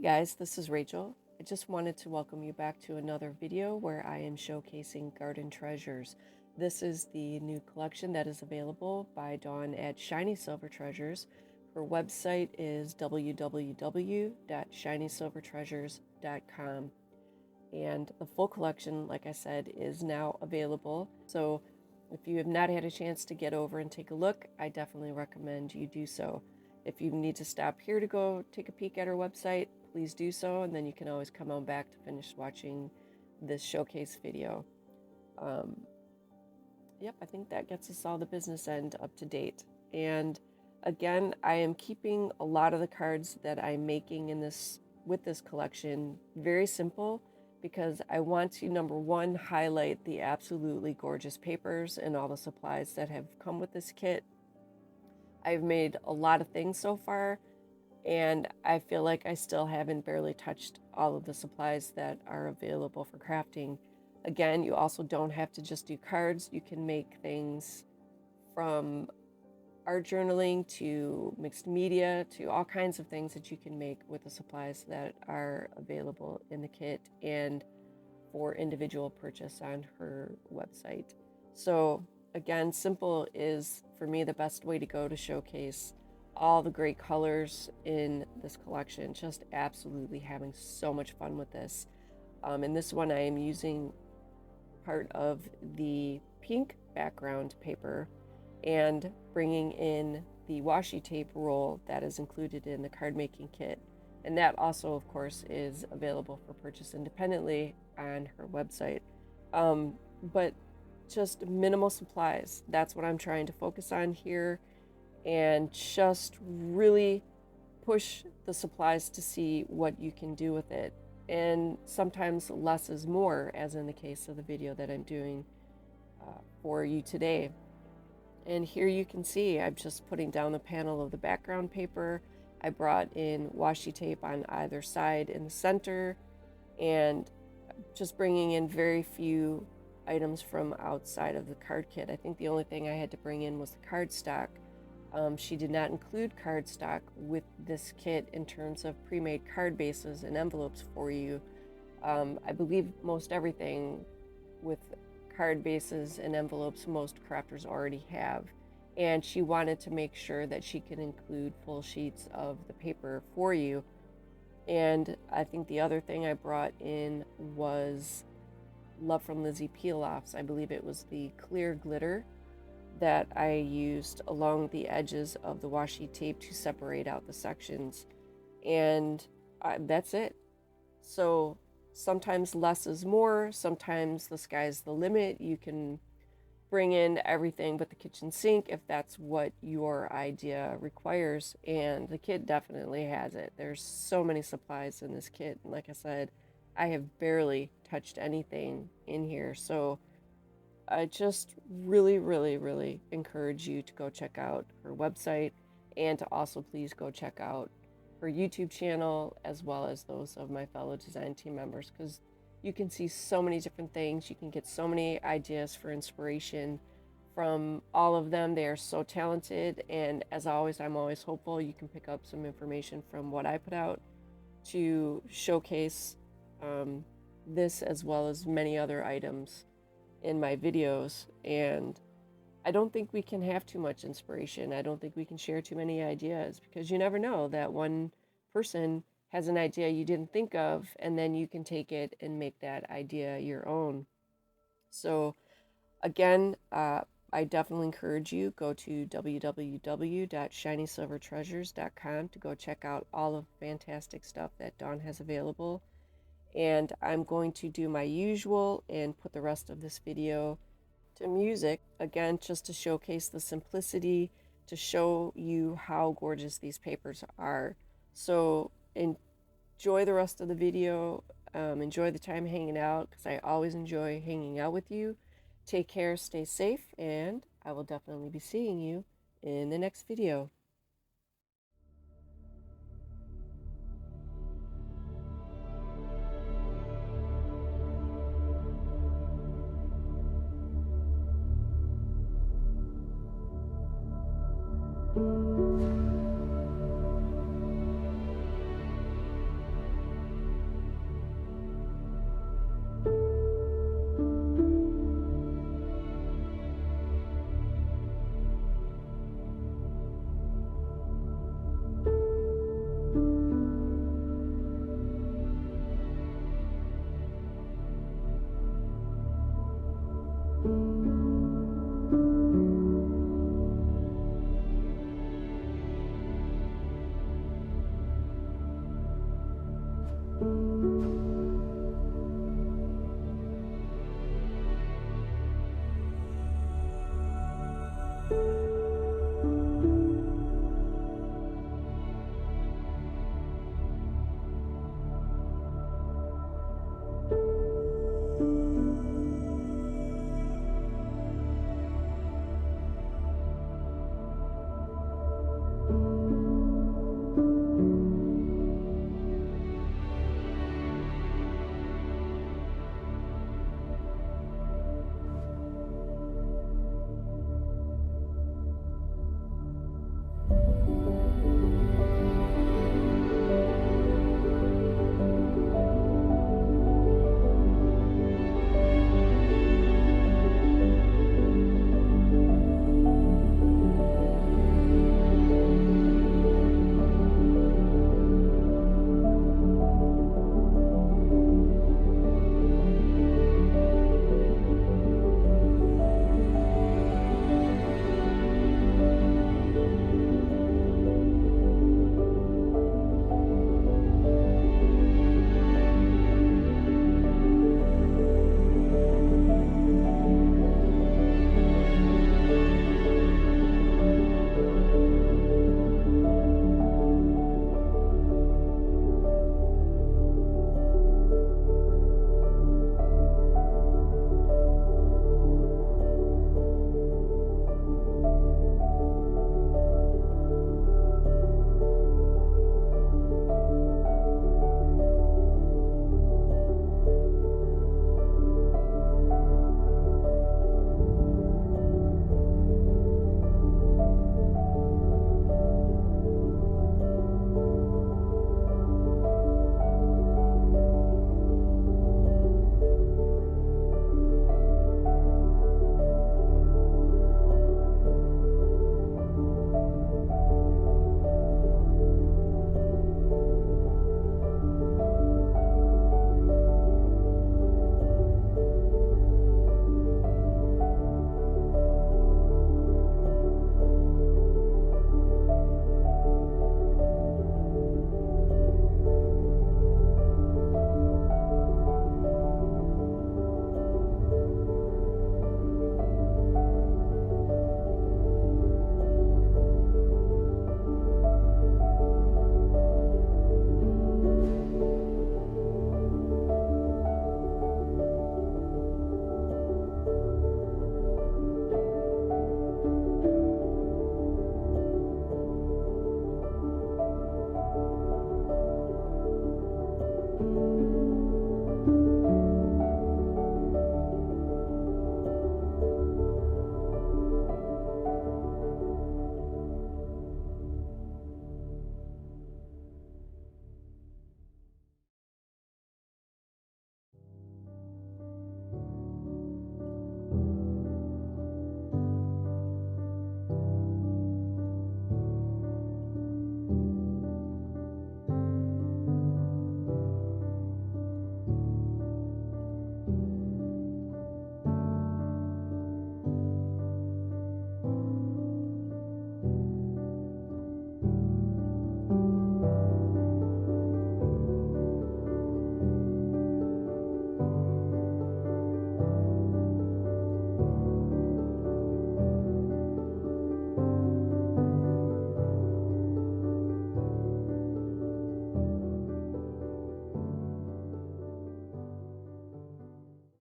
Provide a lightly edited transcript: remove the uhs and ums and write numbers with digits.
Guys, this is Rachel. I just wanted to welcome you back to another video where I am showcasing garden treasures. This is the new collection that is available by Dawn at Shiny Silver Treasures. Her website is www.shinysilvertreasures.com, and the full collection, like I said, is now available. So if you have not had a chance to get over and take a look, I definitely recommend you do so. If you need to stop here to go take a peek at her website, please do so, and then you can always come on back to finish watching this showcase video. Yep, I think that gets us all the business end up to date. And again, I am keeping a lot of the cards that I'm making with this collection very simple, because I want to, number one, highlight the absolutely gorgeous papers and all the supplies that have come with this kit. I've made a lot of things so far, and I feel like I still haven't barely touched all of the supplies that are available for crafting. Again, you also don't have to just do cards. You can make things from art journaling to mixed media to all kinds of things that you can make with the supplies that are available in the kit and for individual purchase on her website. So again, simple is for me the best way to go to showcase all the great colors in this collection. Just absolutely having so much fun with this. In this one, I am using part of the pink background paper and bringing in the washi tape roll that is included in the card making kit. And that also, of course, is available for purchase independently on her website. But just minimal supplies. That's what I'm trying to focus on here, and just really push the supplies to see what you can do with it. And sometimes less is more, as in the case of the video that I'm doing for you today. And here you can see I'm just putting down the panel of the background paper. I brought in washi tape on either side in the center, and just bringing in very few items from outside of the card kit. I think the only thing I had to bring in was the cardstock. She did not include cardstock with this kit in terms of pre-made card bases and envelopes for you. I believe most everything with card bases and envelopes most crafters already have, and she wanted to make sure that she could include full sheets of the paper for you. And I think the other thing I brought in was Love from Lizzie peel-offs. I believe it was the clear glitter that I used along the edges of the washi tape to separate out the sections, and that's it. So sometimes less is more, sometimes the sky's the limit. You can bring in everything but the kitchen sink if that's what your idea requires, and the kit definitely has it. There's so many supplies in this kit, and like I said, I have barely touched anything in here. So I just really encourage you to go check out her website, and to also please go check out her YouTube channel, as well as those of my fellow design team members, because you can see so many different things. You can get so many ideas for inspiration from all of them. They are so talented, and as always, I'm always hopeful you can pick up some information from what I put out to showcase this, as well as many other items in my videos. And I don't think we can have too much inspiration. I don't think we can share too many ideas, because you never know that one person has an idea you didn't think of, and then you can take it and make that idea your own. So again, I definitely encourage you, go to www.shinysilvertreasures.com to go check out all of the fantastic stuff that Dawn has available. And I'm going to do my usual and put the rest of this video to music, again, just to showcase the simplicity, to show you how gorgeous these papers are. So enjoy the rest of the video. Enjoy the time hanging out, because I always enjoy hanging out with you. Take care, stay safe, and I will definitely be seeing you in the next video.